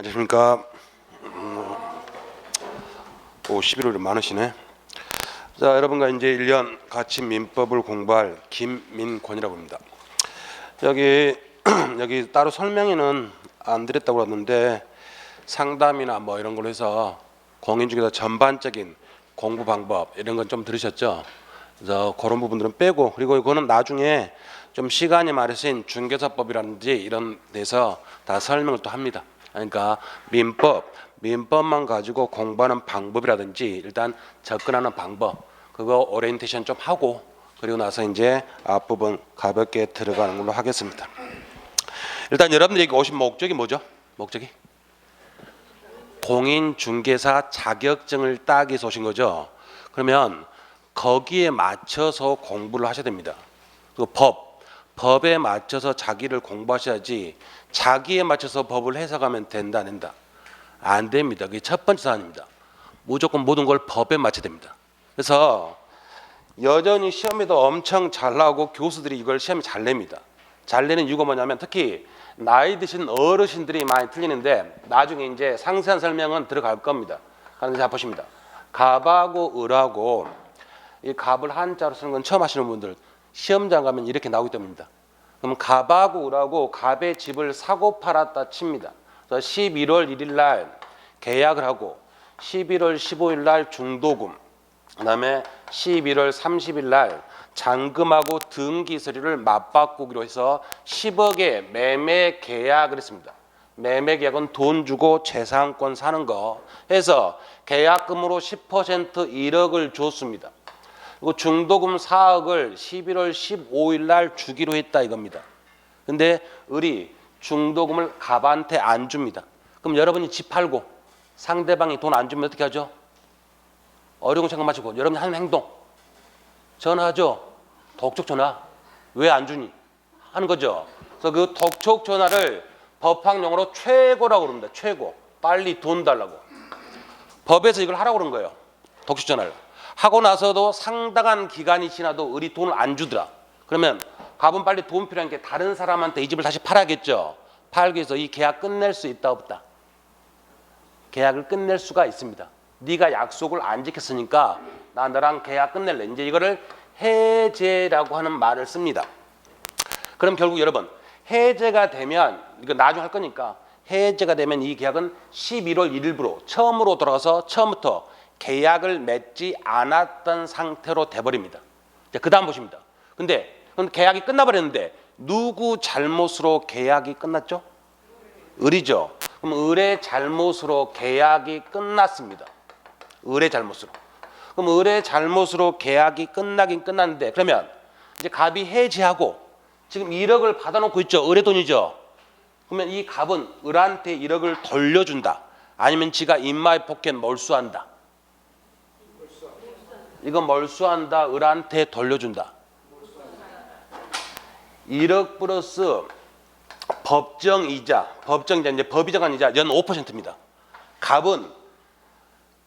안녕하십니까. 11월이 많으시네. 자, 여러분과 이제 1년 같이 민법을 공부할 김민권이라고 합니다. 여기 여기 따로 설명에는 안 드렸다고 하는데 상담이나 뭐 이런 걸로 해서 공인중개사 전반적인 공부 방법 이런 건 좀 들으셨죠? 그래서 그런 부분들은 빼고, 그리고 이거는 나중에 좀 시간이 마련인 중개사법이라든지 이런 데서 다 설명을 또 합니다. 그러니까 민법만 가지고 공부하는 방법이라든지 일단 접근하는 방법 그거 오리엔테이션 좀 하고, 그리고 나서 이제 앞부분 가볍게 들어가는 걸로 하겠습니다. 일단 여러분들이 여기 오신 목적이 뭐죠? 목적이 공인중개사 자격증을 따기 위해서 오신 거죠. 그러면 거기에 맞춰서 공부를 하셔야 됩니다. 그 법에 맞춰서 자기를 공부하셔야지 자기에 맞춰서 법을 해석하면 된다 안 된다? 안 됩니다. 그게 첫 번째 사안입니다. 무조건 모든 걸 법에 맞춰야 됩니다. 그래서 여전히 시험에도 엄청 잘 나오고 교수들이 이걸 시험에 잘 냅니다. 잘 내는 이유가 뭐냐면 특히 나이 드신 어르신들이 많이 틀리는데 나중에 이제 상세한 설명은 들어갈 겁니다. 그런데 자 보십니다. 갑하고 을하고 이 갑을 한자로 쓰는 건 처음 하시는 분들 시험장 가면 이렇게 나오기 때문입니다. 그럼 갑하고 을하고 갑의 집을 사고 팔았다 칩니다. 그래서 11월 1일 날 계약을 하고 11월 15일 날 중도금, 그다음에 11월 30일 날 잔금하고 등기 서류를 맞바꾸기로 해서 10억의 매매 계약을 했습니다. 매매 계약은 돈 주고 재산권 사는 거 해서 계약금으로 10% 1억을 줬습니다. 그리고 중도금 4억을 11월 15일 날 주기로 했다 이겁니다. 근데 을이 중도금을 갑한테 안 줍니다. 그럼 여러분이 집 팔고 상대방이 돈 안 주면 어떻게 하죠? 어려운 생각 마시고 여러분이 하는 행동 전화하죠. 독촉 전화. 왜 안 주니? 하는 거죠. 그래서 그 독촉 전화를 법학용어로 최고라고 그럽니다. 최고. 빨리 돈 달라고. 법에서 이걸 하라고 그런 거예요. 독촉 전화를. 하고 나서도 상당한 기간이 지나도 을이 돈을 안 주더라. 그러면 갑은 빨리 돈 필요한 게 다른 사람한테 이 집을 다시 팔아야겠죠. 팔기 위해서 이 계약 끝낼 수 있다 없다? 계약을 끝낼 수가 있습니다. 네가 약속을 안 지켰으니까 나 너랑 계약 끝낼래. 이제 이거를 해제라고 하는 말을 씁니다. 그럼 결국 여러분 해제가 되면 이거 나중에 할 거니까 해제가 되면 이 계약은 11월 1일부로 처음으로 돌아가서 처음부터 계약을 맺지 않았던 상태로 돼버립니다. 그 다음 보십니다. 근데 계약이 끝나버렸는데 누구 잘못으로 계약이 끝났죠? 을이죠. 그럼 을의 잘못으로 계약이 끝났습니다. 을의 잘못으로. 그럼 을의 잘못으로 계약이 끝나긴 끝났는데 그러면 이제 갑이 해지하고 지금 1억을 받아놓고 있죠. 을의 돈이죠. 그러면 이 갑은 을한테 1억을 돌려준다. 아니면 지가 인마이 포켓 몰수한다. 이건 몰수한다. 을한테 돌려준다. 1억 플러스 법정이자 이제 법이 정한 이자 연 5%입니다. 갑은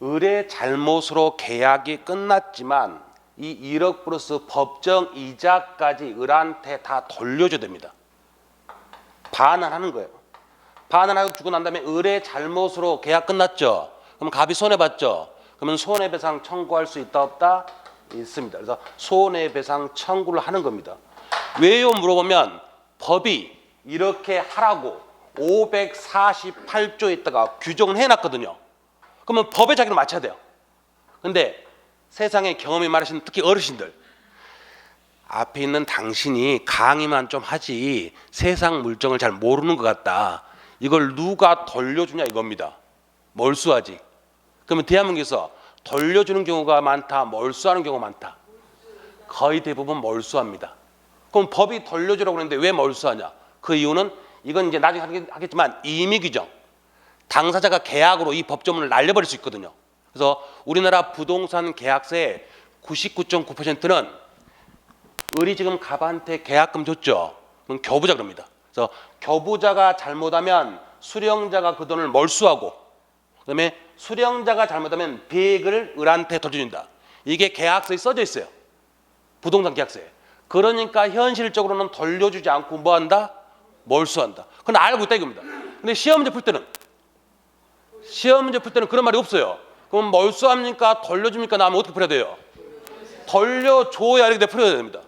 을의 잘못으로 계약이 끝났지만 이 1억 플러스 법정 이자까지 을한테 다 돌려줘야 됩니다. 반환하는 거예요. 반환하고 주고 난 다음에 을의 잘못으로 계약 끝났죠. 그럼 갑이 손해봤죠. 그러면 손해배상 청구할 수 있다 없다? 있습니다. 그래서 손해배상 청구를 하는 겁니다. 왜요? 물어보면 법이 이렇게 하라고 548조에다가 규정을 해놨거든요. 그러면 법에 자기를 맞춰야 돼요. 근데 세상에 경험이 많으신 특히 어르신들 앞에 있는 당신이 강의만 좀 하지 세상 물정을 잘 모르는 것 같다. 이걸 누가 돌려주냐 이겁니다. 몰수하지. 그러면 대한민국에서 돌려주는 경우가 많다, 몰수하는 경우가 많다. 거의 대부분 몰수합니다. 그럼 법이 돌려주라고 그러는데 왜 몰수하냐? 그 이유는 이건 이제 나중에 하겠지만 임의규정. 당사자가 계약으로 이 법조문을 날려버릴 수 있거든요. 그래서 우리나라 부동산 계약세의 99.9%는 을이 지금 갑한테 계약금 줬죠. 그럼 교부자 그럽니다. 그래서 교부자가 잘못하면 수령자가 그 돈을 몰수하고 그다음에 수령자가 잘못하면 배액을 을한테 돌려준다. 이게 계약서에 써져 있어요. 부동산 계약서에. 그러니까 현실적으로는 돌려주지 않고 뭐한다? 몰수한다. 그건 알고 있다 이겁니다. 근데 시험 문제 풀 때는 시험 문제 풀 때는 그런 말이 없어요. 그럼 몰수합니까? 돌려줍니까? 나면 어떻게 풀어야 돼요? 돌려줘야 이렇게 풀어야 됩니다.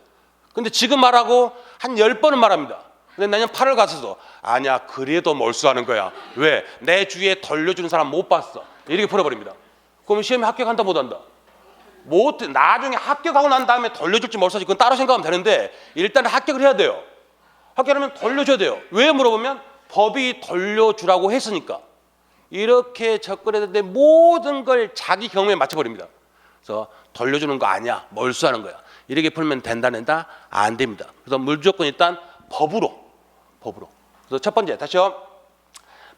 근데 지금 말하고 한 10번은 말합니다. 근데 내년 8월 가서도 아니야, 그래도 몰수하는 거야. 왜? 내 주위에 돌려주는 사람 못 봤어. 이렇게 풀어버립니다. 그럼 시험에 합격한다 못한다? 못, 나중에 합격하고 난 다음에 돌려줄지 몰수할지 그건 따로 생각하면 되는데 일단 합격을 해야 돼요. 합격하면 돌려줘야 돼요. 왜 물어보면 법이 돌려주라고 했으니까. 이렇게 접근해야 되는데 모든 걸 자기 경험에 맞춰버립니다. 그래서 돌려주는 거 아니야, 몰수하는 거야. 이렇게 풀면 된다 안 됩니다. 그래서 무조건 일단 법으로. 그래서 첫 번째, 다시요.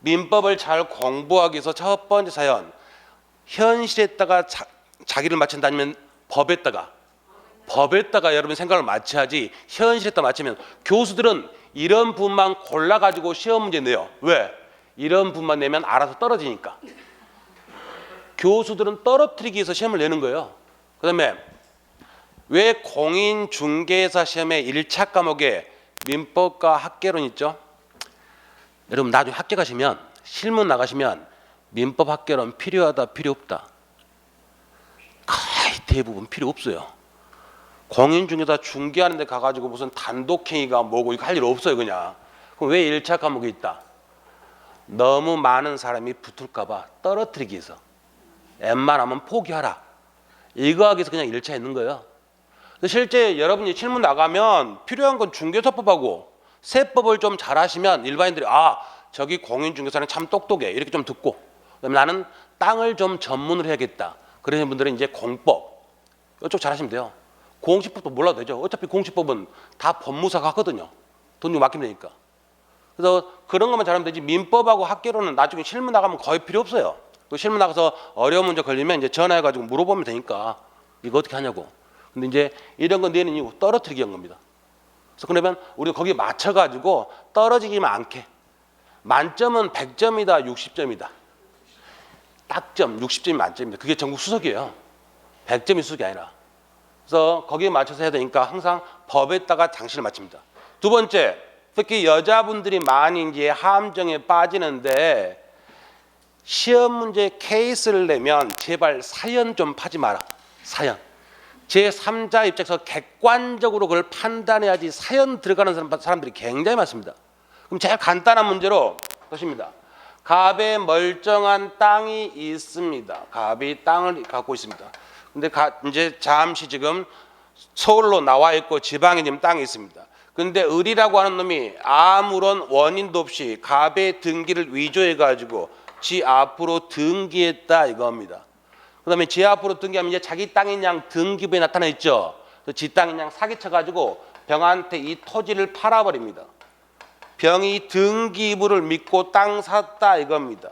민법을 잘 공부하기 위해서 첫 번째 사연, 현실에다가 자기를 맞춘다 아니면 법에다가 여러분 생각을 맞춰야지. 현실에다 맞추면 교수들은 이런 부분만 골라가지고 시험 문제 내요. 왜? 이런 부분만 내면 알아서 떨어지니까. 교수들은 떨어뜨리기 위해서 시험을 내는 거예요. 그 다음에 왜 공인중개사 시험에 1차 과목에 민법과 학개론 있죠? 여러분 나중에 합격하시면 실문 나가시면 민법 학개론 필요하다 필요 없다? 거의 대부분 필요 없어요. 공인중개사 중개하는 데 가가지고 무슨 단독행위가 뭐고 이거 할 일 없어요. 그냥. 그럼 왜 1차 과목에 있다? 너무 많은 사람이 붙을까 봐 떨어뜨리기 위해서. 웬만하면 포기하라. 이거 하기 위해서 그냥 1차 있는 거예요. 실제 여러분이 실문 나가면 필요한 건 중개사법하고 세법을 좀 잘하시면 일반인들이 아, 저기 공인중개사는 참 똑똑해 이렇게 좀 듣고, 그다음에 나는 땅을 좀 전문으로 해야겠다. 그러신 분들은 이제 공법 이쪽 잘하시면 돼요. 공시법도 몰라도 되죠. 어차피 공시법은 다 법무사가 하거든요. 돈 주고 맡기면 되니까. 그래서 그런 것만 잘하면 되지. 민법하고 학개론은 나중에 실문 나가면 거의 필요 없어요. 또 실문 나가서 어려운 문제 걸리면 이제 전화해가지고 물어보면 되니까 이거 어떻게 하냐고. 근데 이제 이런 거 내는 이유 떨어뜨리기 한 겁니다. 그래서 그러면 우리가 거기에 맞춰가지고 떨어지기만 않게. 만점은 100점이다 60점이다. 딱점 60점이 만점입니다. 그게 전국 수석이에요. 100점이 수석이 아니라. 그래서 거기에 맞춰서 해야 되니까 항상 법에다가 장치를 맞춥니다. 두 번째, 특히 여자분들이 많이 이제 함정에 빠지는데 시험 문제 케이스를 내면 제발 사연 좀 파지 마라. 사연. 제3자 입장에서 객관적으로 그걸 판단해야지 사연 들어가는 사람들이 굉장히 많습니다. 그럼 제일 간단한 문제로 것입니다. 갑에 멀쩡한 땅이 있습니다. 갑이 땅을 갖고 있습니다. 근데 이제 잠시 지금 서울로 나와 있고 지방에 지금 땅이 있습니다. 근데 을이라고 하는 놈이 아무런 원인도 없이 갑의 등기를 위조해 가지고 지 앞으로 등기했다 이겁니다. 그다음에 지 앞으로 등기하면 이제 자기 땅인 양 등기부에 나타나 있죠. 지 땅인 양 사기쳐 가지고 병한테 이 토지를 팔아버립니다. 병이 등기부를 믿고 땅 샀다 이겁니다.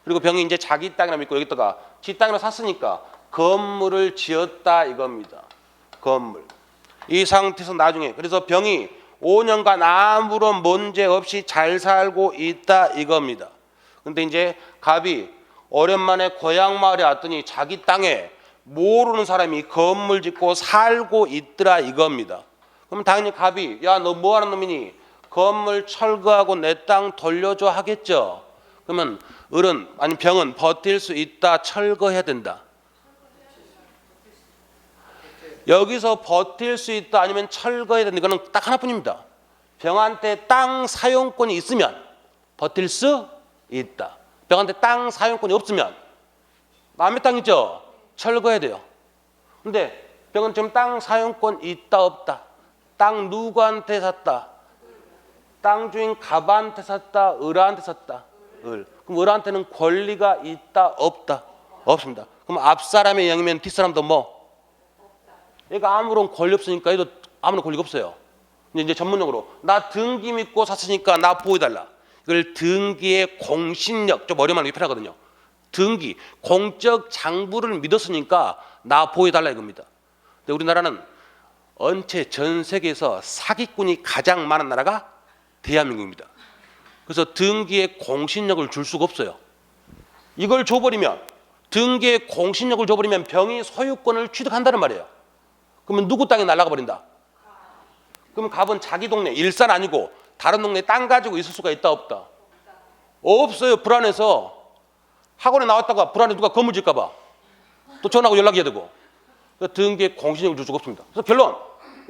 그리고 병이 이제 자기 땅이라 믿고 여기다가 지 땅이라 샀으니까 건물을 지었다 이겁니다. 건물. 이 상태에서 나중에 그래서 병이 5년간 아무런 문제 없이 잘 살고 있다 이겁니다. 근데 이제 갑이 오랜만에 고향 마을에 왔더니 자기 땅에 모르는 사람이 건물 짓고 살고 있더라 이겁니다. 그럼 당연히 갑이 야, 너 뭐 하는 놈이니? 건물 철거하고 내 땅 돌려줘 하겠죠. 그러면 을은 아니 병은 버틸 수 있다 철거해야 된다. 여기서 버틸 수 있다 아니면 철거해야 된다. 이거는 딱 하나뿐입니다. 병한테 땅 사용권이 있으면 버틸 수 있다. 병한테 땅 사용권이 없으면 남의 땅 있죠? 철거해야 돼요. 근데 병은 지금 땅 사용권 있다 없다? 땅 누구한테 샀다? 땅 주인 갑한테 샀다? 을한테 샀다? 을. 그럼 을한테는 권리가 있다 없다? 없습니다. 그럼 앞사람의 영이면 뒷사람도 뭐? 얘가 아무런 권리 없으니까 얘도 아무런 권리가 없어요. 이제 전문용어로 나 등기 믿고 샀으니까 나 보호해달라. 이걸 등기의 공신력, 좀 어려운 말이 편하거든요. 등기, 공적 장부를 믿었으니까 나 보호해달라 이겁니다. 근데 우리나라는 언체 전 세계에서 사기꾼이 가장 많은 나라가 대한민국입니다. 그래서 등기의 공신력을 줄 수가 없어요. 이걸 줘버리면 등기의 공신력을 줘버리면 병이 소유권을 취득한다는 말이에요. 그러면 누구 땅에 날아가 버린다? 그럼 갑은 자기 동네, 일산 아니고 다른 동네에 땅 가지고 있을 수가 있다 없다? 없어요. 불안해서 학원에 나왔다가 불안해 누가 건물 질까 봐 또 전화하고 연락해야 되고 등기에 공신력을 줄 수가 없습니다. 그래서 결론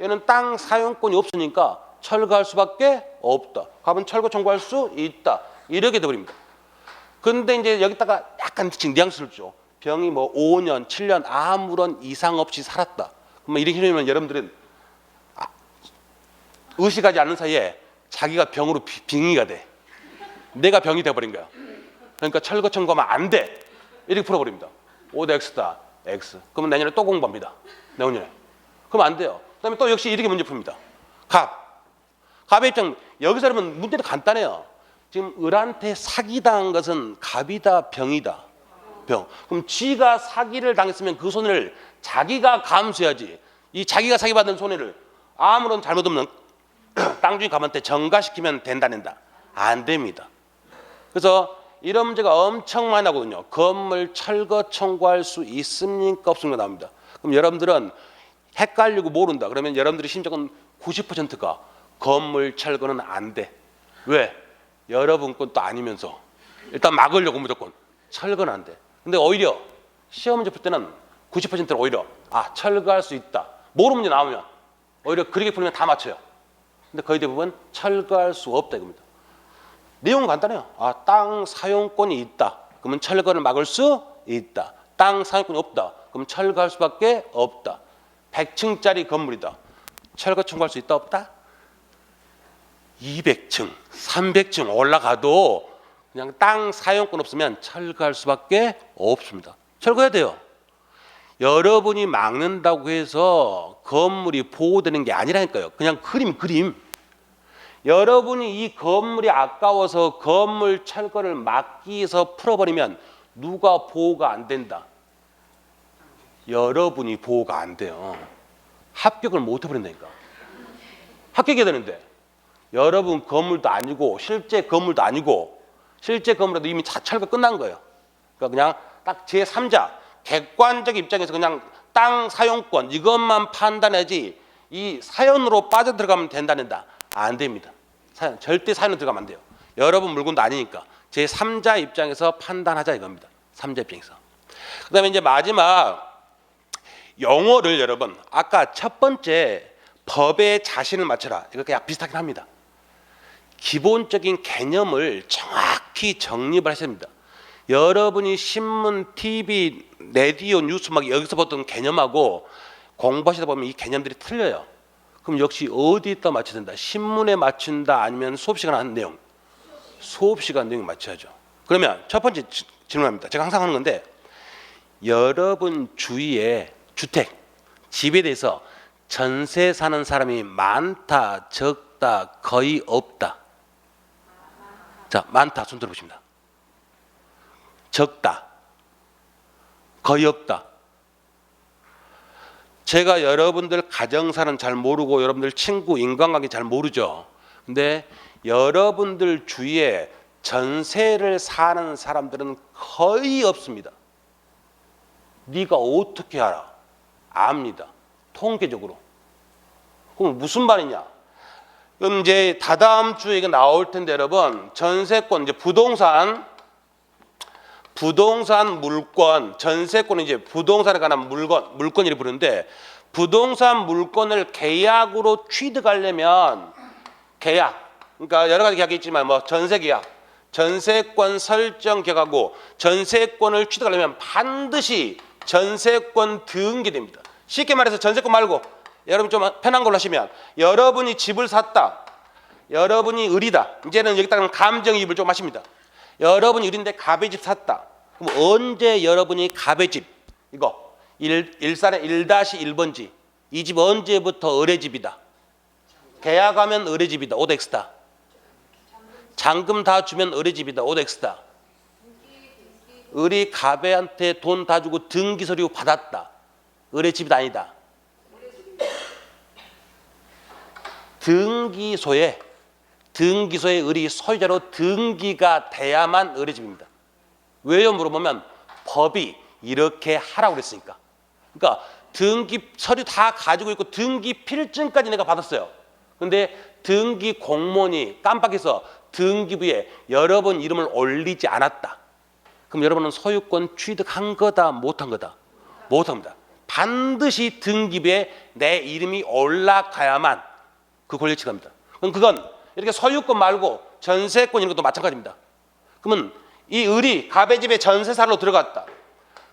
얘는 땅 사용권이 없으니까 철거할 수밖에 없다. 가면 철거 청구할 수 있다. 이렇게 돼버립니다. 근데 이제 여기다가 약간 지금 뉘앙스를 줘. 병이 뭐 5년, 7년 아무런 이상 없이 살았다. 그러면 이렇게 되면 여러분들은 의식하지 않는 사이에 자기가 병으로 빙의가 돼. 내가 병이 돼버린 거야. 그러니까 철거 청구하면 안 돼. 이렇게 풀어버립니다. 5대 X다. X. 그러면 내년에 또 공부합니다. 내년에. 그럼 안 돼요. 그다음에 또 역시 이렇게 문제 풉니다. 갑의 입장. 여기서 여러분 문제는 간단해요. 지금 을한테 사기당한 것은 갑이다 병이다. 병. 그럼 쥐가 사기를 당했으면 그 손해를 자기가 감수해야지. 이 자기가 사기받은 손해를 아무런 잘못 없는 땅주인 갑한테 전가시키면 된다 낸다. 안 됩니다. 그래서 이런 문제가 엄청 많이 나거든요. 건물 철거 청구할 수 있습니까 없습니까 나옵니다. 그럼 여러분들은 헷갈리고 모른다. 그러면 여러분들의 심정은 90%가 건물 철거는 안 돼. 왜? 여러분 것도 아니면서 일단 막으려고 무조건 철거는 안 돼. 근데 오히려 시험 문제 풀 때는 90%는 오히려 철거할 수 있다. 모르는 문제 나오면 오히려 그렇게 풀면 다 맞춰요. 근데 거의 대부분 철거할 수 없다 이겁니다. 내용은 간단해요. 땅 사용권이 있다. 그러면 철거를 막을 수 있다. 땅 사용권이 없다. 그럼 철거할 수밖에 없다. 100층짜리 건물이다. 철거 청구할 수 있다 없다? 200층, 300층 올라가도 그냥 땅 사용권 없으면 철거할 수밖에 없습니다. 철거해야 돼요. 여러분이 막는다고 해서 건물이 보호되는 게 아니라니까요. 그냥 그림. 여러분이 이 건물이 아까워서 건물 철거를 막기 위해서 풀어버리면 누가 보호가 안 된다? 여러분이 보호가 안 돼요. 합격을 못 해버린다니까. 합격해야 되는데 여러분 건물도 아니고 실제 건물도 아니고 실제 건물에도 이미 철거 끝난 거예요. 그러니까 그냥 딱 제3자 객관적 입장에서 그냥 땅 사용권 이것만 판단하지 이 사연으로 빠져들어가면 된다는다. 안 됩니다. 절대 사연으로 들어가면 안 돼요. 여러분 물건도 아니니까 제3자 입장에서 판단하자 이겁니다. 3자 입장에서. 그 다음에 이제 마지막 용어를 여러분 아까 첫 번째 법에 자신을 맞춰라 이거 그냥 비슷하긴 합니다. 기본적인 개념을 정확히 정립을 하셔야 됩니다. 여러분이 신문, TV, 라디오, 뉴스 막 여기서 보던 개념하고 공부하시다 보면 이 개념들이 틀려요. 그럼 역시 어디에다 맞춰야 된다? 신문에 맞춘다 아니면 수업시간 하는 내용? 수업시간 내용 맞춰야죠. 그러면 첫 번째 질문합니다. 제가 항상 하는 건데 여러분 주위에 주택, 집에 대해서 전세 사는 사람이 많다, 적다, 거의 없다. 자, 많다 손 들어보십니다. 적다, 거의 없다. 제가 여러분들 가정사는 잘 모르고 여러분들 친구 인간관계 잘 모르죠. 근데 여러분들 주위에 전세를 사는 사람들은 거의 없습니다. 네가 어떻게 알아? 압니다. 통계적으로. 그럼 무슨 말이냐? 그럼 이제 다다음 주에 이게 나올 텐데 여러분 전세권 이제 부동산 물권, 전세권은 이제 부동산에 관한 물건이라 부르는데 부동산 물건을 계약으로 취득하려면 계약, 그러니까 여러 가지 계약이 있지만 뭐 전세 계약, 전세권 설정 계약하고 전세권을 취득하려면 반드시 전세권 등기됩니다. 쉽게 말해서 전세권 말고 여러분 좀 편한 걸로 하시면 여러분이 집을 샀다, 여러분이 을이다. 이제는 여기다가 감정이입을 좀 하십니다. 여러분이 을인데 갑의 집 샀다. 그럼 언제 여러분이 갑의 집 이거 일산의 1-1번지 이 집 언제부터 을의 집이다. 계약하면 을의 집이다. 오덱스다. 잔금 다 주면 을의 집이다. 오덱스다. 을이 갑애한테 돈 다 주고 등기 서류 받았다. 을의 집이 아니다. 등기소에 을이 소유자로 등기가 돼야만 을의 집입니다. 왜요? 물어보면 법이 이렇게 하라고 그랬으니까. 그러니까 등기 서류 다 가지고 있고 등기 필증까지 내가 받았어요. 근데 등기 공무원이 깜빡해서 등기부에 여러 번 이름을 올리지 않았다. 그럼 여러분은 소유권 취득한 거다 못한 거다? 못합니다. 반드시 등기부에 내 이름이 올라가야만 그 권리를 취득합니다. 그럼 그건 이렇게 소유권 말고 전세권 이런 것도 마찬가지입니다. 그러면 이 을이 갑의 집에 전세살로 들어갔다.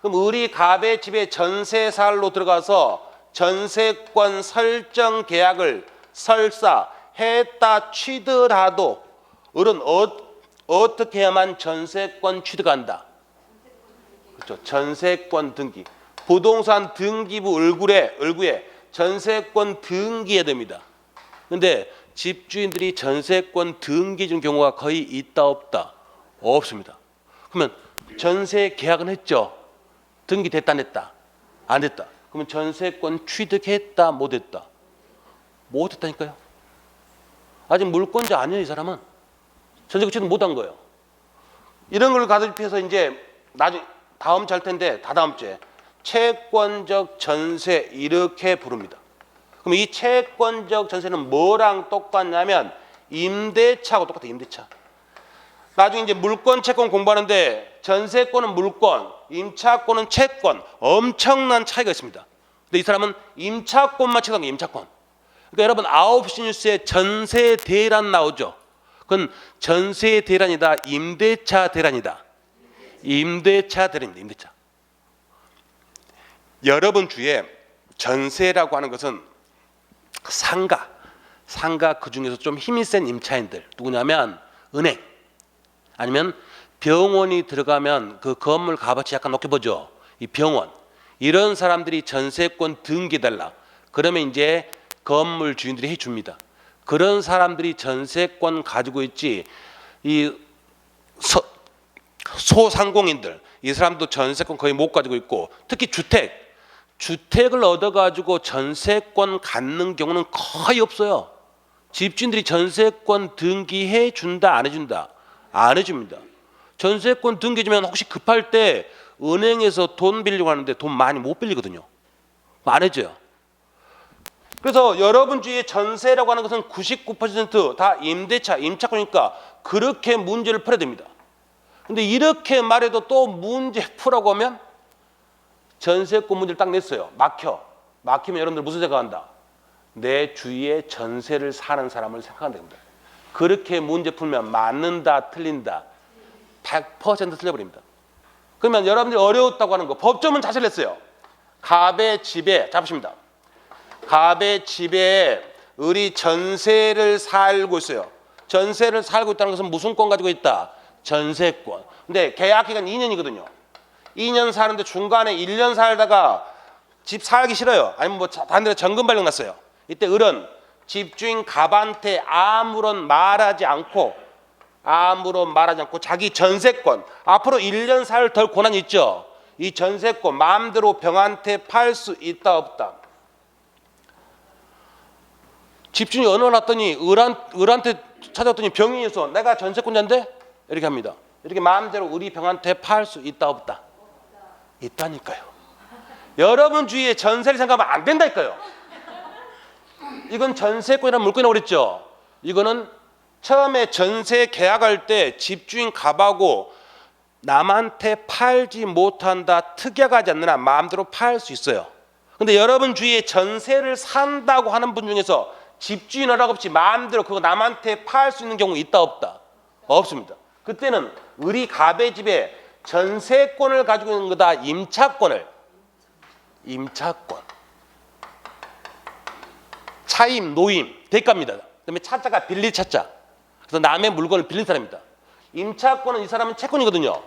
그럼 을이 갑의 집에 전세살로 들어가서 전세권 설정 계약을 설사 했다 치더라도 을은 어떻게 해야만 전세권 취득한다? 그렇죠. 전세권 등기. 부동산 등기부 을구에 전세권 등기해야 됩니다. 그런데 집주인들이 전세권 등기 준 경우가 거의 있다 없다? 없습니다. 그러면 전세 계약은 했죠. 등기됐다 안 했다? 안 됐다. 그러면 전세권 취득했다 못했다? 못했다니까요. 아직 물권자 아니에요. 이 사람은 전세권 취득 못한 거예요. 이런 걸 가지고서 이제 나중 다음 잘 텐데 다다음 주에 채권적 전세 이렇게 부릅니다. 그럼 이 채권적 전세는 뭐랑 똑같냐면 임대차하고 똑같아요. 임대차. 나중에 이제 물권, 채권 공부하는데 전세권은 물권, 임차권은 채권. 엄청난 차이가 있습니다. 근데 이 사람은 임차권만 취득한 거예요. 임차권. 그러니까 여러분 9시 뉴스에 전세 대란 나오죠. 그건 전세 대란이다. 임대차 대란이다. 임대차 대란입니다. 임대차. 여러분 주위에 전세라고 하는 것은 상가 그 중에서 좀 힘이 센 임차인들 누구냐면 은행 아니면 병원이 들어가면 그 건물 값어치 약간 높게 보죠. 이 병원 이런 사람들이 전세권 등기해달라. 그러면 이제 건물 주인들이 해줍니다. 그런 사람들이 전세권 가지고 있지 이 소상공인들 이 사람도 전세권 거의 못 가지고 있고 특히 주택을 얻어가지고 전세권 갖는 경우는 거의 없어요. 집주인들이 전세권 등기해 준다 안 해준다? 안 해줍니다. 전세권 등기해주면 혹시 급할 때 은행에서 돈 빌리려고 하는데 돈 많이 못 빌리거든요. 안 해줘요. 그래서 여러분 주위에 전세라고 하는 것은 99%다 임대차, 임차권이니까 그렇게 문제를 풀어야 됩니다. 근데 이렇게 말해도 또 문제 풀라고 하면 전세권 문제를 딱 냈어요. 막히면 여러분들 무슨 생각한다? 내 주위에 전세를 사는 사람을 생각한다. 그렇게 문제 풀면 맞는다 틀린다 100% 틀려버립니다. 그러면 여러분들이 어려웠다고 하는 거 법조문 자세를 했어요. 갑의 집에 잡으십니다. 갑의 집에 을이 전세를 살고 있어요. 전세를 살고 있다는 것은 무슨 권 가지고 있다? 전세권. 근데 계약 기간 2년이거든요. 2년 사는데 중간에 1년 살다가 집 살기 싫어요. 아니면 뭐 다른 데로 정금 발령 났어요. 이때 을은 집주인 갑한테 아무런 말하지 않고 자기 전세권 앞으로 1년 살 덜 권한이 있죠. 이 전세권 마음대로 병한테 팔 수 있다 없다? 집주인이 언어놨더니 을한테 찾아왔더니 병인이어서 내가 전세권자인데 이렇게 합니다. 이렇게 마음대로 을이 병한테 팔 수 있다 없다? 있다니까요. 여러분 주위에 전세를 생각하면 안 된다니까요. 이건 전세권이라는 물건이라고 그랬죠. 이거는 처음에 전세 계약할 때 집주인 갑하고 남한테 팔지 못한다 특약하지 않는 한 마음대로 팔 수 있어요. 근데 여러분 주위에 전세를 산다고 하는 분 중에서 집주인 허락 없이 마음대로 그거 남한테 팔 수 있는 경우 있다 없다? 없습니다. 그때는 을이 갑의 집에 전세권을 가지고 있는 거다. 임차권. 차임, 노임, 대가입니다. 그다음에 차자가 빌릴 차자. 그래서 남의 물건을 빌린 사람입니다. 임차권은 이 사람은 채권이거든요.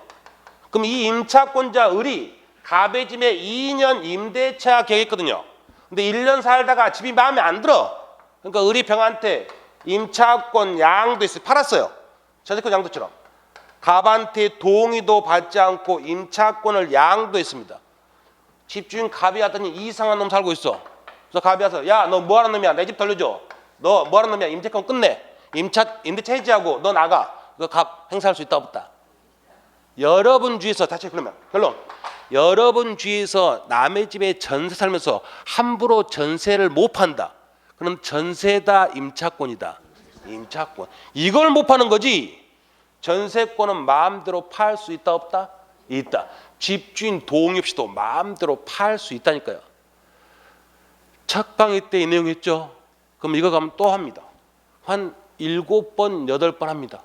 그럼 이 임차권자 을이 갑의 집에 2년 임대차 계약했거든요. 근데 1년 살다가 집이 마음에 안 들어. 그러니까 을이 병한테 임차권 양도 있어요. 팔았어요. 전세권 양도처럼. 갑한테 동의도 받지 않고 임차권을 양도했습니다. 집주인 갑이 왔더니 이상한 놈 살고 있어. 그래서 갑이 와서 야, 너 뭐하는 놈이야? 내 집 돌려줘. 너 뭐하는 놈이야? 임대권 끝내. 임대차 해지하고 너 나가. 그 갑 행사할 수 있다 없다? 여러분 주위에서 다시 그러면 결론. 여러분 주위에서 남의 집에 전세 살면서 함부로 전세를 못 판다. 그럼 전세다 임차권이다? 임차권. 이걸 못 파는 거지. 전세권은 마음대로 팔 수 있다 없다? 있다. 집주인 동의 없이도 마음대로 팔 수 있다니까요. 첫 강의 때 이 내용 했죠. 그럼 이거 가면 또 합니다. 한 7번, 8번 합니다.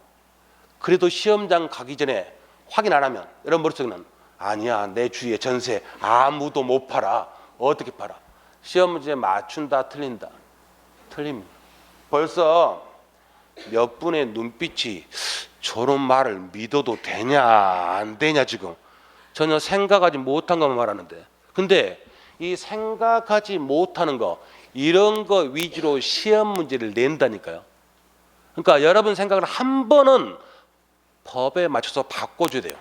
그래도 시험장 가기 전에 확인 안 하면 여러분 머릿속에는 아니야, 내 주위에 전세 아무도 못 팔아. 어떻게 팔아? 시험 문제 맞춘다, 틀린다. 틀립니다. 벌써 몇 분의 눈빛이 저런 말을 믿어도 되냐 안 되냐 지금 전혀 생각하지 못한 것만 말하는데, 근데 이 생각하지 못하는 거 이런 거 위주로 시험 문제를 낸다니까요. 그러니까 여러분 생각을 한 번은 법에 맞춰서 바꿔줘야 돼요.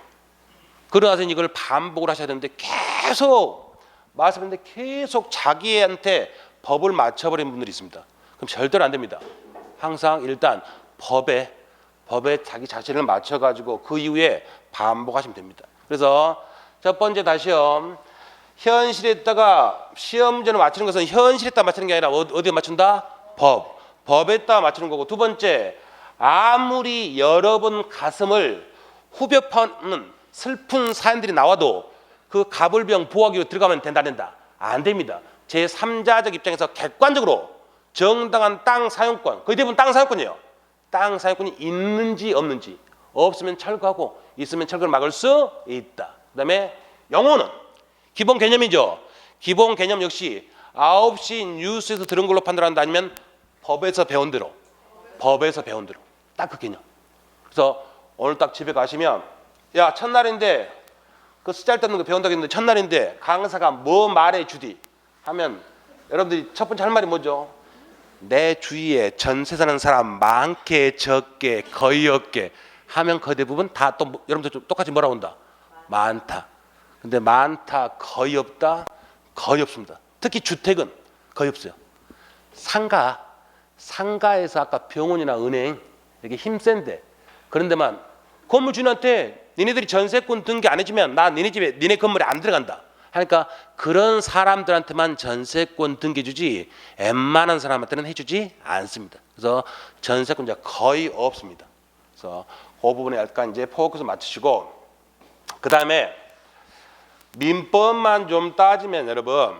그러나서 이걸 반복을 하셔야 되는데 계속 말씀했는데 계속 자기한테 법을 맞춰버리는 분들이 있습니다. 그럼 절대로 안 됩니다. 항상 일단 법에 자기 자신을 맞춰가지고 그 이후에 반복하시면 됩니다. 그래서 첫 번째 다시요. 현실에다가 시험 문제를 맞추는 것은 현실에다 맞추는 게 아니라 어디에 맞춘다? 법에다 맞추는 거고, 두 번째 아무리 여러 번 가슴을 후벼 파는 슬픈 사연들이 나와도 그 가불병 부하기로 들어가면 된다 안 된다? 안 됩니다. 제3자적 입장에서 객관적으로 정당한 땅 사용권, 거의 대부분 땅 사용권이에요. 땅 사용권이 있는지 없는지, 없으면 철거하고 있으면 철거를 막을 수 있다. 그다음에 영호는 기본 개념이죠. 기본 개념 역시 9시 뉴스에서 들은 걸로 판단한다, 아니면 법에서 배운 대로 딱 그 개념. 그래서 오늘 딱 집에 가시면 야 첫날인데 그 쓰잘데없는 거 배운다고 했는데 첫날인데 강사가 뭐 말해 주디 하면 여러분들이 첫 번째 할 말이 뭐죠? 내 주위에 전세 사는 사람 많게 적게 거의 없게 하면 거의 대부분 다 또 여러분들 똑같이 뭐라고 한다? 많다. 근데 많다 거의 없다? 거의 없습니다. 특히 주택은 거의 없어요. 상가에서 아까 병원이나 은행 이렇게 힘센데 그런 데만 건물 주인한테 니네들이 전세권 등기 안 해주면 나 니네 집에 니네 건물에 안 들어간다 하니까 그런 사람들한테만 전세권 등기 주지 웬만한 사람한테는 해주지 않습니다. 그래서 전세권자 거의 없습니다. 그래서 그 부분에 약간 이제 포커스 맞추시고, 그 다음에 민법만 좀 따지면 여러분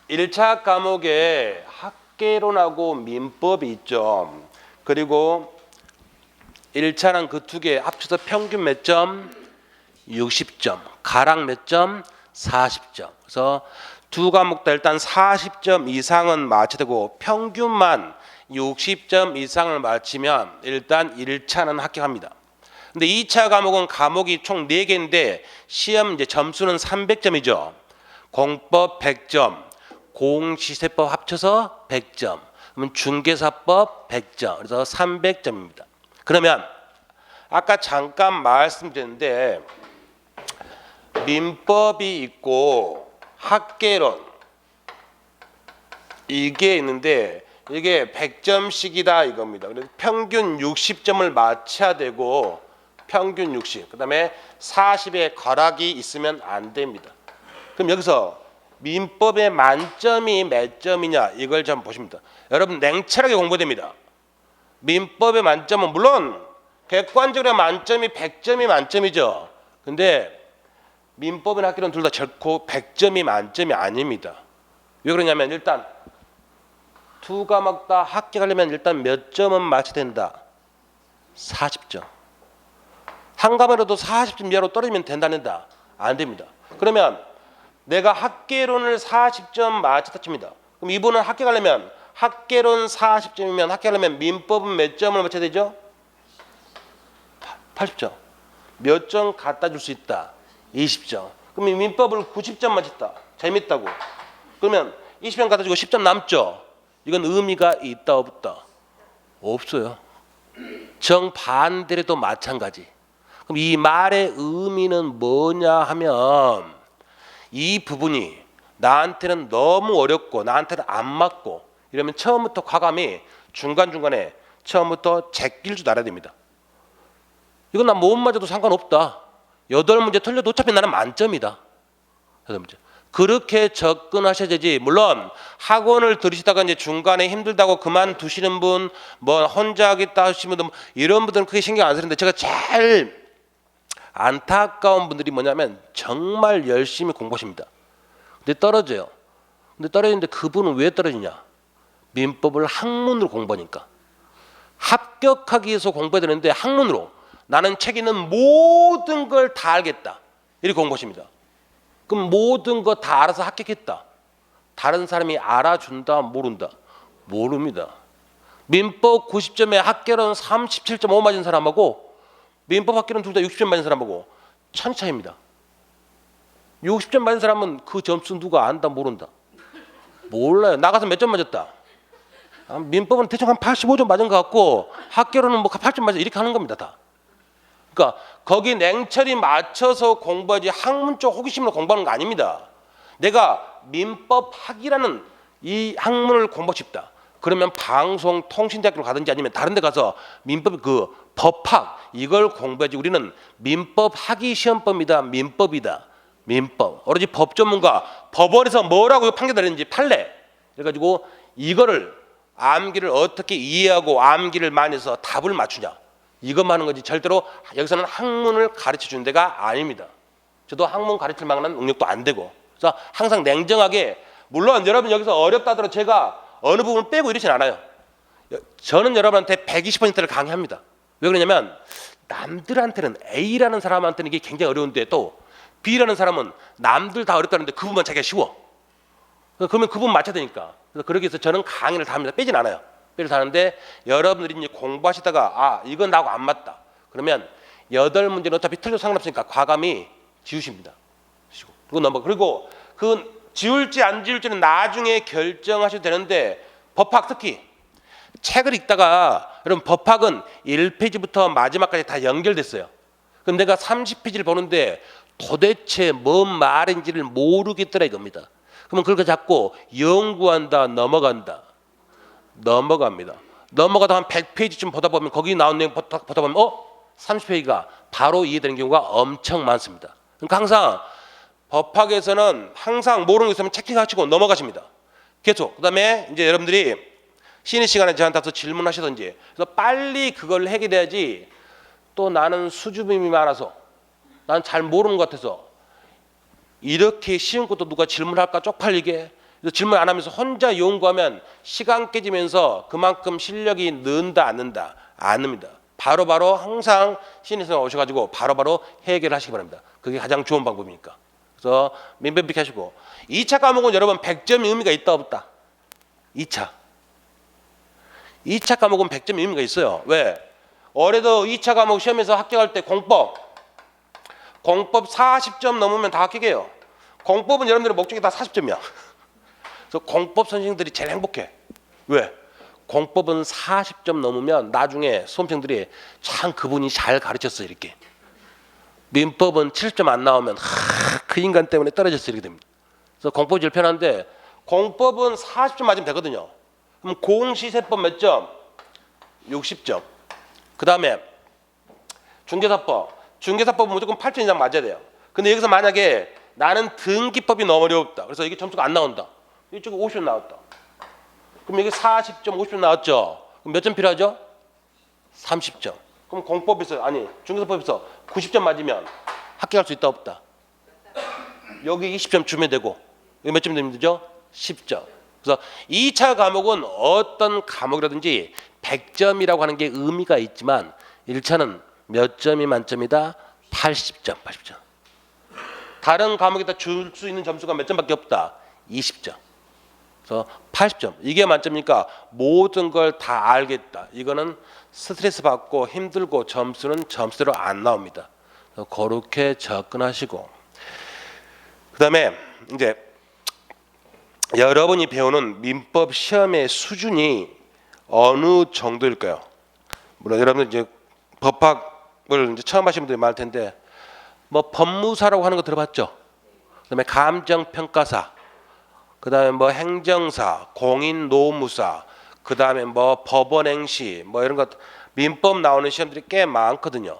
1차 과목에 학개론하고 민법이 있죠. 그리고 1차랑 그 두 개 합쳐서 평균 몇 점? 60점. 가랑 몇 점? 40점. 그래서 두 과목 다 일단 40점 이상은 맞춰야 되고 평균만 60점 이상을 맞히면 일단 1차는 합격합니다. 근데 2차 과목은 과목이 총 4개인데 시험 이제 점수는 300점이죠. 공법 100점, 공시세법 합쳐서 100점. 그러면 중개사법 100점. 그래서 300점입니다. 그러면 아까 잠깐 말씀드렸는데 민법이 있고 학개론 이게 있는데 이게 100점씩이다 이겁니다. 그래서 평균 60점을 맞춰야 되고 평균 60. 그다음에 40의 거락이 있으면 안 됩니다. 그럼 여기서 민법의 만점이 몇 점이냐 이걸 좀 보십니다. 여러분 냉철하게 공부됩니다. 민법의 만점은 물론 객관적으로 만점이 100점이 만점이죠. 근데 민법이나 학개론 둘 다 결코 100점이 만점이 아닙니다. 왜 그러냐면 일단 두 과목 다 합격하려면 일단 몇 점은 맞춰야 된다? 40점. 한 과목이라도 40점 이하로 떨어지면 된다는다? 안 됩니다. 그러면 내가 학개론을 40점 맞췄다 칩니다. 그럼 이분은 합격하려면 학개론 40점이면 합격하려면 민법은 몇 점을 맞춰야 되죠? 80점. 몇 점 갖다 줄 수 있다? 20점. 그럼 이 민법을 90점 맞췄다. 재밌다고. 그러면 20점 갖다 주고 10점 남죠? 이건 의미가 있다 없다? 없어요. 정반대로도 마찬가지. 그럼 이 말의 의미는 뭐냐 하면 이 부분이 나한테는 너무 어렵고 나한테는 안 맞고 이러면 처음부터 과감히 중간중간에 처음부터 제낄 줄 알아야 됩니다. 이건 나 못 맞아도 상관없다. 8문제 틀려도 어차피 나는 만점이다. 8문제. 그렇게 접근하셔야 되지. 물론 학원을 들으시다가 이제 중간에 힘들다고 그만두시는 분, 뭐 혼자 하겠다 하시는 분, 이런 분들은 크게 신경 안 쓰는데 제가 제일 안타까운 분들이 뭐냐면 정말 열심히 공부하십니다. 근데 떨어져요. 근데 떨어지는데 그분은 왜 떨어지냐? 민법을 학문으로 공부하니까. 합격하기 위해서 공부해야 되는데 학문으로 나는 책 있는 모든 걸 다 알겠다. 이렇게 공부하십니다. 그럼 모든 거 다 알아서 합격했다. 다른 사람이 알아준다 모른다? 모릅니다. 민법 90점에 학교는 37.5 맞은 사람하고 민법 학교는 둘 다 60점 맞은 사람하고 천지 차이입니다. 60점 맞은 사람은 그 점수 누가 안다 모른다? 몰라요. 나가서 몇 점 맞았다? 민법은 대충 한 85점 맞은 것 같고 학교로는 뭐 8점 맞아 이렇게 하는 겁니다. 다. 그러니까 거기 냉철히 맞춰서 공부하지 학문 쪽 호기심으로 공부하는 거 아닙니다. 내가 민법학이라는 이 학문을 공부하고 싶다. 그러면 방송통신대학교로 가든지 아니면 다른 데 가서 민법 그 법학 이걸 공부해야지. 우리는 민법학이 시험법이다. 민법이다. 민법. 오로지 법 전문가 법원에서 뭐라고 판결 내렸는지 판례. 그래가지고 이거를 암기를 어떻게 이해하고 암기를 많이 해서 답을 맞추냐. 이것만 하는 거지 절대로 여기서는 학문을 가르쳐 주는 데가 아닙니다. 저도 학문 가르칠 만한 능력도 안 되고. 그래서 항상 냉정하게 물론 여러분 여기서 어렵다 하더라도 제가 어느 부분 빼고 이러진 않아요. 저는 여러분한테 120%를 강의합니다. 왜 그러냐면 남들한테는 A라는 사람한테는 이게 굉장히 어려운데 또 B라는 사람은 남들 다 어렵다는데 그 부분만 자기가 쉬워. 그러면 그 부분 맞춰야 되니까. 그래서 그러기 위해서 저는 강의를 다 합니다. 빼진 않아요. 빼를 다 하는데 여러분들이 이제 공부하시다가 아 이건 나하고 안 맞다. 그러면 8문제는 어차피 틀려도 상관없으니까 과감히 지우십니다. 그리고 넘어가. 그리고 그 지울지 안 지울지는 나중에 결정하셔도 되는데 법학 특히 책을 읽다가 여러분 법학은 1페이지부터 마지막까지 다 연결됐어요. 그럼 내가 30페이지를 보는데 도대체 뭔 말인지를 모르겠더라 이겁니다. 그러면 그걸 잡고 연구한다 넘어간다. 넘어갑니다. 넘어가다 한 100페이지쯤 보다 보면 거기 나온 내용 보다 보면 30페이지가 바로 이해되는 경우가 엄청 많습니다. 그러니까 항상 법학에서는 항상 모르는 게 있으면 체킹하시고 넘어가십니다. 계속. 그다음에 이제 여러분들이 쉬는 시간에 저한테 와서 질문하시든지 그래서 빨리 그걸 해결해야지 또 나는 수줍음이 많아서 난 잘 모르는 것 같아서 이렇게 쉬운 것도 누가 질문할까 쪽팔리게 그래서 질문 안 하면서 혼자 연구하면 시간 깨지면서 그만큼 실력이 는다 안 는다 안 늡니다. 바로바로 항상 신입생 오셔가지고 바로바로 해결하시기 바랍니다. 그게 가장 좋은 방법이니까. 그래서 민법이렇게 하시고 2차 과목은 여러분 100점의 의미가 있다 없다? 2차 과목은 100점의 의미가 있어요. 왜? 올해도 2차 과목 시험에서 합격할 때 공법 40점 넘으면 다 합격해요. 공법은 여러분들의 목적이 다 40점이야. 그래서 공법 선생님들이 제일 행복해. 왜? 공법은 40점 넘으면 나중에 수험생들이 참 그분이 잘 가르쳤어 이렇게. 민법은 70점 안 나오면 그 인간 때문에 떨어졌어 이렇게 됩니다. 그래서 공법이 제일 편한데 공법은 40점 맞으면 되거든요. 그럼 공시세법 몇 점? 60점. 그 다음에 중개사법은 무조건 8점 이상 맞아야 돼요. 근데 여기서 만약에 나는 등기법이 너무 어렵다. 그래서 이게 점수가 안 나온다. 이쪽에 50점 나왔다. 그럼 여기 40점, 50점 나왔죠. 그럼 몇 점 필요하죠? 30점. 그럼 공법에서 중개사법에서 90점 맞으면 합격할 수 있다 없다? 여기 20점 주면 되고 여기 몇 점 되면 되죠? 10점. 그래서 2차 과목은 어떤 과목이라든지 100점이라고 하는 게 의미가 있지만 1차는 몇 점이 만점이다? 80점, 80점. 다른 과목에다 줄 수 있는 점수가 몇 점밖에 없다? 20점. 그래서 80점. 이게 만점이니까 모든 걸 다 알겠다. 이거는 스트레스 받고 힘들고 점수는 점수대로 안 나옵니다. 그렇게 접근하시고 그다음에 이제 여러분이 배우는 민법 시험의 수준이 어느 정도일까요? 물론 여러분 이제 법학을 이제 처음 하시는 분들이 많을 텐데 뭐 법무사라고 하는 거 들어봤죠? 그다음에 감정평가사, 그다음에 뭐 행정사, 공인노무사, 그다음에 뭐 법원행시 뭐 이런 것 민법 나오는 시험들이 꽤 많거든요.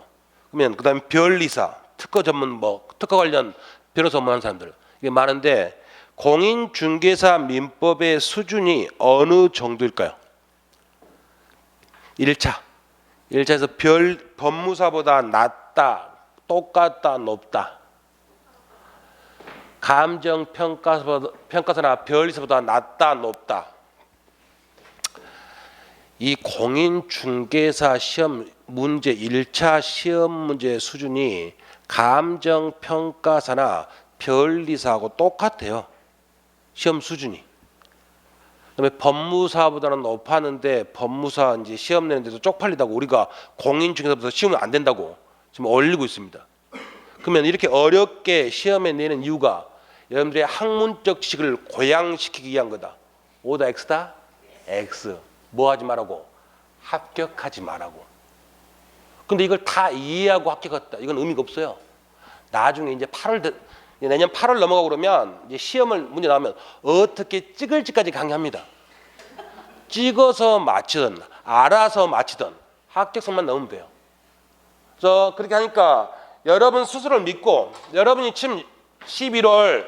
그러면 그다음에 변리사, 특허 전문 뭐 특허 관련 변호사 업무하는 사람들 이게 많은데 공인중개사 민법의 수준이 어느 정도일까요? 1차에서 법무사보다 낮다, 똑같다, 높다. 감정 평가서나 별리서보다 낮다, 높다. 이 공인중개사 시험 문제 1차 시험 문제 수준이 감정 평가사나 변리사하고 똑같아요. 시험 수준이. 그다음에 법무사보다는 높았는데 법무사 이제 시험 내는데도 쪽팔리다고 우리가 공인중개사보다 시험이 안 된다고 지금 올리고 있습니다. 그러면 이렇게 어렵게 시험에 내는 이유가 여러분들의 학문적 지식을 고양시키기 위한 거다. O다 X다? X. 뭐 하지 말라고? 합격하지 말라고. 근데 이걸 다 이해하고 합격했다. 이건 의미가 없어요. 나중에 이제 내년 8월 넘어가고 그러면 이제 시험을 문제 나오면 어떻게 찍을지까지 강의합니다. 찍어서 맞히든 알아서 맞히든 합격선만 넣으면 돼요. 그래서 그렇게 하니까 여러분 스스로를 믿고 여러분이 지금 11월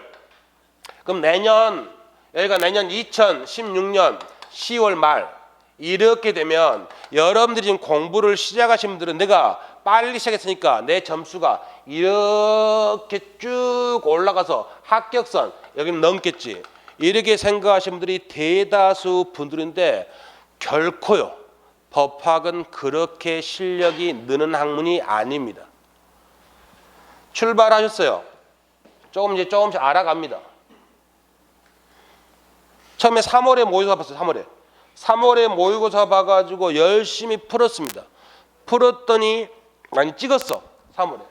그럼 여기가 내년 2016년 10월 말 이렇게 되면 여러분들이 지금 공부를 시작하신 분들은 내가 빨리 시작했으니까 내 점수가 이렇게 쭉 올라가서 합격선 여기는 넘겠지. 이렇게 생각하신 분들이 대다수 분들인데 결코요. 법학은 그렇게 실력이 느는 학문이 아닙니다. 출발하셨어요. 조금씩 알아갑니다. 처음에 3월에 모의고사 봤어요. 3월에 모의고사 봐가지고 열심히 풀었습니다. 풀었더니 찍었어. 3월에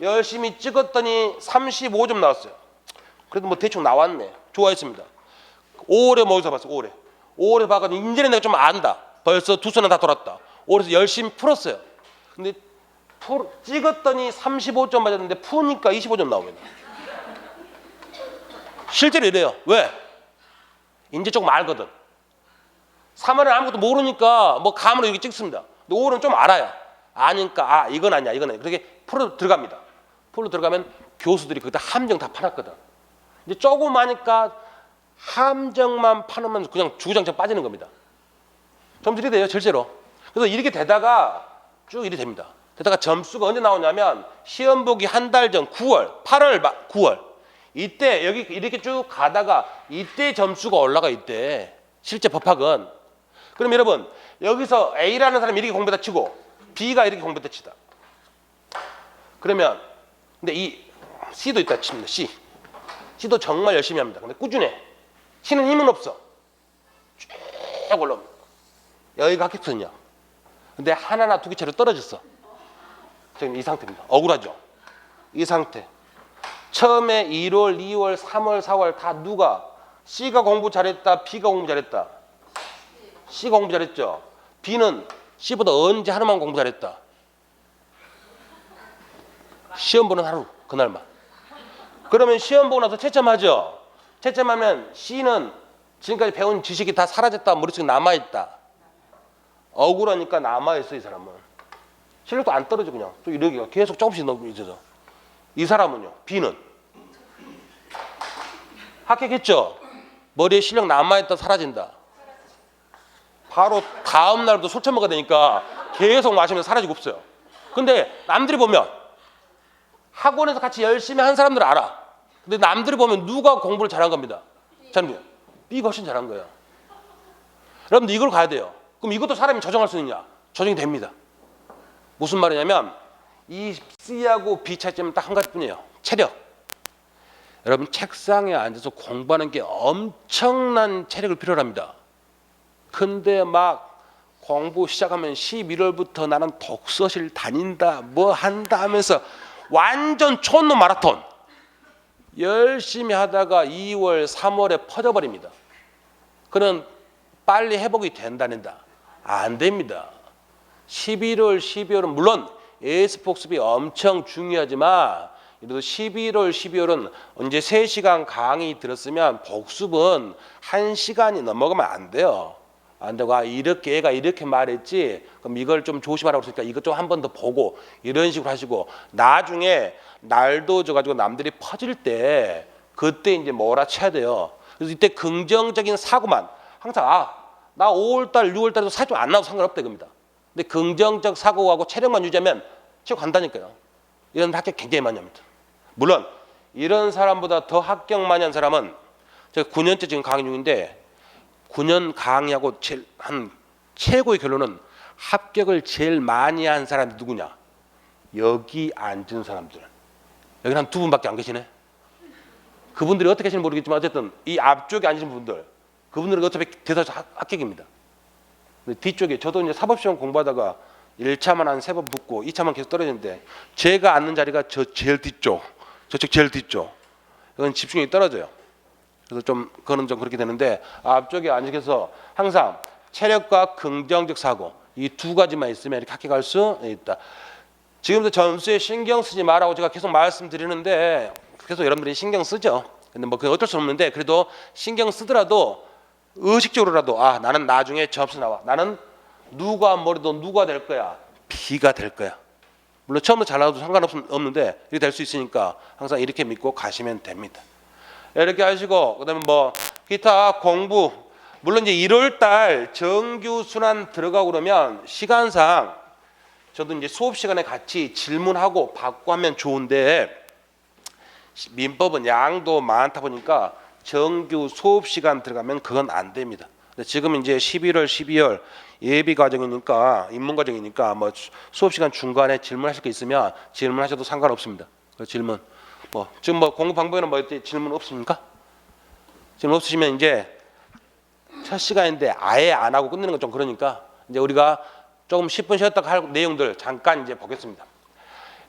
열심히 찍었더니 35점 나왔어요. 그래도 뭐 대충 나왔네. 좋아했습니다. 5월에 모의고사 봤어요. 5월에 봐가지고 이제는 내가 좀 안다. 벌써 두 손은 다 돌았다. 5월에서 열심히 풀었어요. 근데 찍었더니 35점 맞았는데 푸니까 25점 나옵니다. 실제로 이래요. 왜? 이제 조금 알거든. 3월은 아무것도 모르니까 뭐 감으로 이렇게 찍습니다. 근데 5월은 좀 알아요. 아니까 이건 아니야. 그렇게 풀어 들어갑니다. 풀로 들어가면 교수들이 거기다 함정 다 파놨거든. 이제 조금 하니까 함정만 파놓으면 그냥 주구장창 빠지는 겁니다. 점수이 돼요, 실제로. 그래서 이렇게 되다가 쭉 이렇게 됩니다. 되다가 점수가 언제 나오냐면 시험 보기 한 달 전 9월 이때 여기 이렇게 쭉 가다가 이때 점수가 올라가. 이때 실제 법학은. 그럼 여러분 여기서 A라는 사람이 이렇게 공부했다 치고 B가 이렇게 공부했다 치다. 그러면 근데 이 C도 있다 칩니다. C도 정말 열심히 합니다. 근데 꾸준해. C는 힘은 없어. 쭉 올라옵니다. 여기가 합격선이야. 근데 하나나 두 개째로 떨어졌어. 지금 이 상태입니다. 억울하죠? 이 상태. 처음에 1월, 2월, 3월, 4월 다 누가 C가 공부 잘했다, B가 공부 잘했다. C가 공부 잘했죠. B는 C보다 언제 하루만 공부 잘했다. 시험 보는 하루 그날만. 그러면 시험 보고 나서 채점하죠. 채점하면 C는 지금까지 배운 지식이 다 사라졌다, 머릿속에 남아있다. 억울하니까 남아있어. 이 사람은 실력도 안 떨어져. 그냥 또 이러기가 계속 조금씩 넘고 있어서. 이 사람은요, B는 합격했죠. 머리에 실력 남아있다, 사라진다. 바로 다음 날도 술 처먹어야 되니까 계속 마시면 사라지고 없어요. 근데 남들이 보면 학원에서 같이 열심히 한 사람들 알아. 근데 남들이 보면 누가 공부를 잘한 겁니다. 저는 B가 훨씬 잘한 거예요. 여러분들 이걸 가야 돼요. 그럼 이것도 사람이 조정할 수 있느냐? 조정이 됩니다. 무슨 말이냐면 이 C하고 B 차이점은 딱 한 가지뿐이에요. 체력. 여러분 책상에 앉아서 공부하는 게 엄청난 체력을 필요로 합니다. 근데 막 공부 시작하면 11월부터 나는 독서실 다닌다 뭐 한다 하면서 완전 촌놈 마라톤 열심히 하다가 2월 3월에 퍼져버립니다. 그는 빨리 회복이 된다는다. 안 됩니다. 11월 12월은 물론 에이스 복습이 엄청 중요하지만 그래도 11월 12월은 언제 3시간 강의 들었으면 복습은 1시간이 넘어가면 안 돼요. 안 되고 이렇게 얘가 이렇게 말했지 그럼 이걸 좀 조심하라고 했으니까 이것 좀 한 번 더 보고 이런 식으로 하시고 나중에 날도 져가지고 남들이 퍼질 때 그때 이제 몰아쳐야 돼요. 그래서 이때 긍정적인 사고만 항상 나 5월달 6월달에도 사실 좀 안 나와도 상관없다 이겁니다. 근데 긍정적 사고하고 체력만 유지하면 체력 간다니까요. 이런 합격 굉장히 많이 합니다. 물론 이런 사람보다 더 합격 많이 한 사람은 제가 9년째 지금 강의 중인데 9년 강의하고 한 최고의 결론은 합격을 제일 많이 한 사람이 누구냐? 여기 앉은 사람들. 여기 한 두 분밖에 안 계시네. 그분들이 어떻게 하시는지 모르겠지만 어쨌든 이 앞쪽에 앉으신 분들, 그분들은 어차피 대다수 합격입니다. 근데 뒤쪽에 저도 이제 사법시험 공부하다가 1차만 한 3번 붙고 2차만 계속 떨어지는데 제가 앉는 자리가 저 제일 뒤쪽, 저쪽 제일 뒤쪽. 이건 집중력이 떨어져요. 그래서 좀 그거는 좀 그렇게 되는데 앞쪽에 앉으셔서 항상 체력과 긍정적 사고 이 두 가지만 있으면 이렇게 합격할 수 있다. 지금도 점수에 신경 쓰지 말라고 제가 계속 말씀드리는데 계속 여러분들이 신경 쓰죠. 근데 뭐 그건 어쩔 수 없는데 그래도 신경 쓰더라도 의식적으로라도 아 나는 나중에 점수 나와. 나는 누가 뭐래도 누가 될 거야. B가 될 거야. 물론 처음부터 잘 나와도 상관없는데 이렇게 될 수 있으니까 항상 이렇게 믿고 가시면 됩니다. 이렇게 하시고 그다음에 뭐 기타 공부 물론 이제 1월 달 정규 순환 들어가고 그러면 시간상 저도 이제 수업 시간에 같이 질문하고 받고 하면 좋은데 민법은 양도 많다 보니까 정규 수업 시간 들어가면 그건 안 됩니다. 근데 지금 이제 11월, 12월 예비 과정이니까 입문 과정이니까 뭐 수업 시간 중간에 질문하실 게 있으면 질문하셔도 상관없습니다. 그 질문 뭐 지금 뭐 공부 방법에는 뭐 질문 없습니까? 질문 없으시면 이제 첫 시간인데 아예 안 하고 끝내는 건 좀 그러니까 이제 우리가 조금 10분 쉬었다가 할 내용들 잠깐 이제 보겠습니다.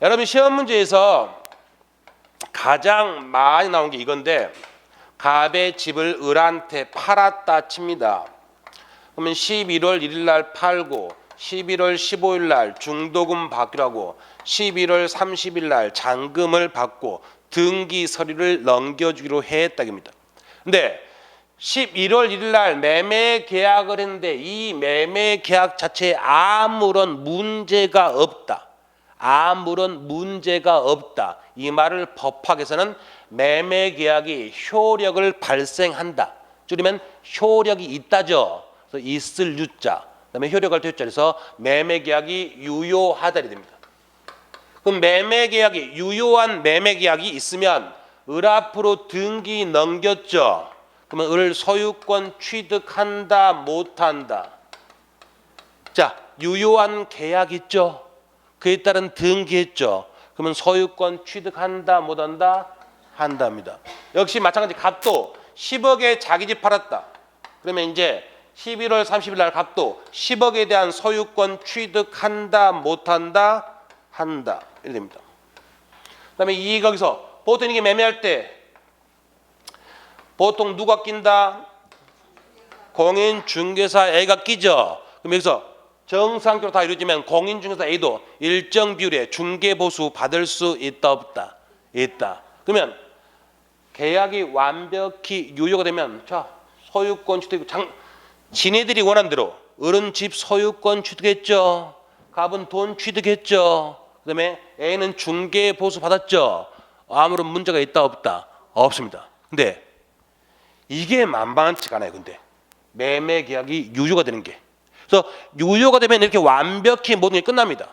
여러분 시험 문제에서 가장 많이 나온 게 이건데 갑의 집을 을한테 팔았다 칩니다. 그러면 11월 1일 날 팔고 11월 15일 날 중도금 받기로 하고 11월 30일 날 잔금을 받고 등기 서류를 넘겨주기로 했다입니다. 근데 11월 1일 날 매매 계약을 했는데 이 매매 계약 자체에 아무런 문제가 없다. 아무런 문제가 없다. 이 말을 법학에서는 매매 계약이 효력을 발생한다. 줄이면 효력이 있다죠. 그래서 있을 유자, 그다음에 효력을 표자에서 매매 계약이 유효하다리 됩니다. 그럼 매매 계약이 유효한 매매 계약이 있으면 을 앞으로 등기 넘겼죠. 그러면 을 소유권 취득한다 못한다. 자, 유효한 계약 있죠. 그에 따른 등기했죠. 그러면 소유권 취득한다 못한다? 한답니다. 역시 마찬가지 갑도 10억에 자기 집 팔았다. 그러면 이제 11월 30일 날 갑도 10억에 대한 소유권 취득한다 못한다? 한다. 이렇게 됩니다. 그다음에 이 거기서 보통 이게 매매할 때 보통 누가 낀다? 공인중개사 A가 끼죠. 그럼 여기서 정상적으로 다 이루어지면 공인중개사 A도 일정 비율의 중개보수 받을 수 있다 없다? 있다. 그러면 계약이 완벽히 유효가 되면 자 소유권 취득 지네들이 원하는 대로 을은 집 소유권 취득했죠. 갑은 돈 취득했죠. 그다음에 A는 중개보수 받았죠. 아무런 문제가 있다 없다? 없습니다. 근데 이게 만만치가 않아요. 근데 매매 계약이 유효가 되는 게 그래서 유효가 되면 이렇게 완벽히 모든 게 끝납니다.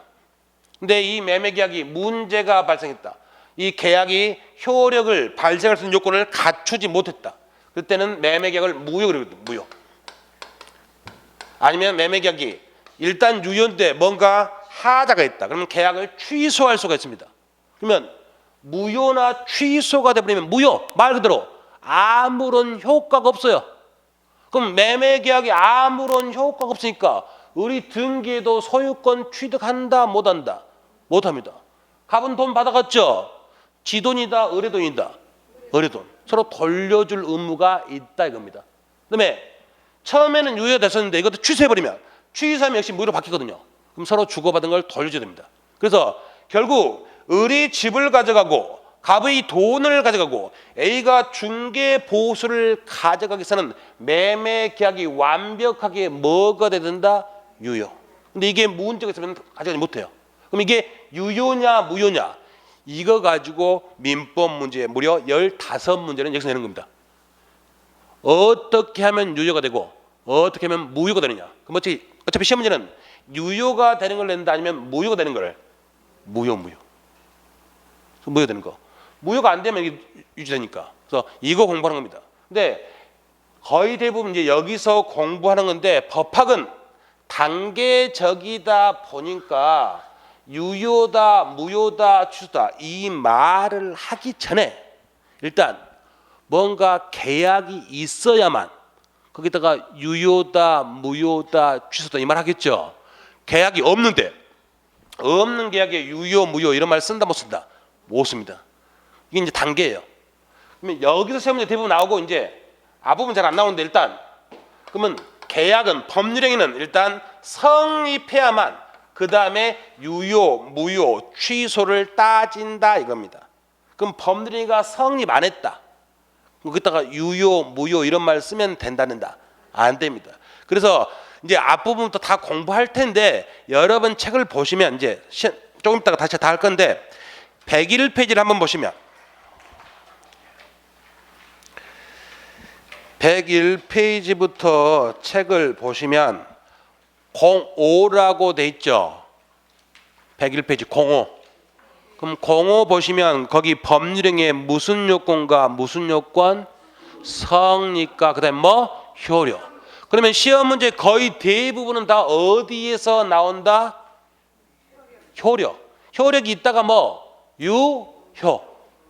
근데 이 매매 계약이 문제가 발생했다. 이 계약이 효력을 발생할 수 있는 요건을 갖추지 못했다. 그때는 매매 계약을 무효로 해요. 무효. 아니면 매매 계약이 일단 유효인데 뭔가 하자가 있다. 그러면 계약을 취소할 수가 있습니다. 그러면 무효나 취소가 되버리면 무효 말 그대로 아무런 효과가 없어요. 그럼 매매 계약이 아무런 효과가 없으니까 을이 등기에도 소유권 취득한다 못한다? 못합니다. 갑은 돈 받아갔죠. 지 돈이다 을의 돈이다? 을의 돈. 서로 돌려줄 의무가 있다 이겁니다. 그다음에 처음에는 유효가 됐었는데 이것도 취소해버리면 취소하면 역시 무효로 바뀌거든요. 그럼 서로 주고받은 걸 돌려줘야 됩니다. 그래서 결국 을이 집을 가져가고 갑의 돈을 가져가고 A가 중개 보수를 가져가기 위해서는 매매 계약이 완벽하게 뭐가 돼야 된다? 유효. 근데 이게 문제가 있으면 가져가지 못해요. 그럼 이게 유효냐 무효냐 이거 가지고 민법 문제 무려 15문제는 여기서 내는 겁니다. 어떻게 하면 유효가 되고 어떻게 하면 무효가 되느냐. 그럼 어차피 시험 문제는 유효가 되는 걸 낸다 아니면 무효가 되는 걸 무효. 무효되는 거. 무효가 안 되면 이게 유지되니까. 그래서 이거 공부하는 겁니다. 근데 거의 대부분 이제 여기서 공부하는 건데 법학은 단계적이다 보니까 유효다, 무효다, 취소다 이 말을 하기 전에 일단 뭔가 계약이 있어야만 거기다가 유효다, 무효다, 취소다 이 말 하겠죠. 계약이 없는 계약에 유효, 무효 이런 말 쓴다 못 쓴다? 못 씁니다. 이게 이제 단계예요. 그러면 여기서 시험 문제 대부분 나오고 이제 앞부분 잘 안 나오는데 일단 그러면 계약은 법률행위는 일단 성립해야만 그 다음에 유효, 무효, 취소를 따진다 이겁니다. 그럼 법률행위가 성립 안 했다. 거기다가 유효, 무효 이런 말 쓰면 된다는다? 안 됩니다. 그래서 이제 앞부분부터 다 공부할 텐데 여러분 책을 보시면 이제 조금 있다가 다시 다 할 건데 101페이지를 한번 보시면 101페이지부터 책을 보시면 05라고 돼 있죠. 101페이지 05. 그럼 05 보시면 거기 법률행위의 무슨 요건과 무슨 요건? 성립과 그다음에 뭐? 효력. 그러면 시험 문제 거의 대부분은 다 어디에서 나온다? 효력. 효력이 있다가 뭐? 유효.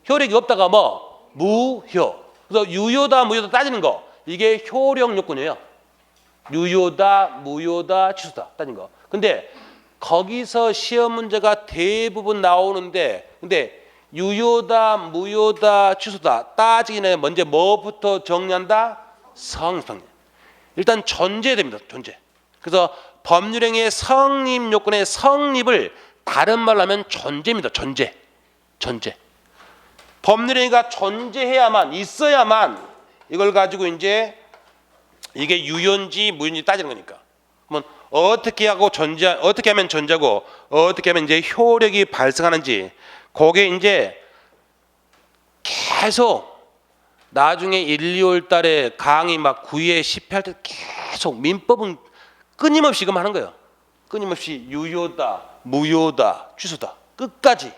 효력이 없다가 뭐? 무효. 그래서 유효다 무효다 따지는 거 이게 효력 요건이에요. 유효다 무효다 취소다 따지는 거. 근데 거기서 시험 문제가 대부분 나오는데 근데 유효다 무효다 취소다 따지기 전에 먼저 뭐부터 정리한다? 성립. 일단 존재해야 됩니다. 존재. 그래서 법률행위의 성립 요건의 성립을 다른 말로 하면 존재입니다. 존재. 법률행위가 존재해야만 있어야만 이걸 가지고 이제 이게 유효인지 무효인지 따지는 거니까. 그러면 어떻게 하고 어떻게 하면 존재고 어떻게 하면 이제 효력이 발생하는지 그게 이제 계속 나중에 1, 2월 달에 강의 막 9회 10회 할 때 계속 민법은 끊임없이 이거 하는 거예요. 끊임없이 유효다, 무효다, 취소다 끝까지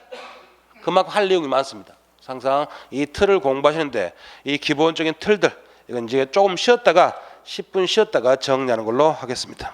그만큼 할 내용이 많습니다. 항상 이 틀을 공부하시는데 이 기본적인 틀들 이건 이제 조금 쉬었다가 10분 쉬었다가 정리하는 걸로 하겠습니다.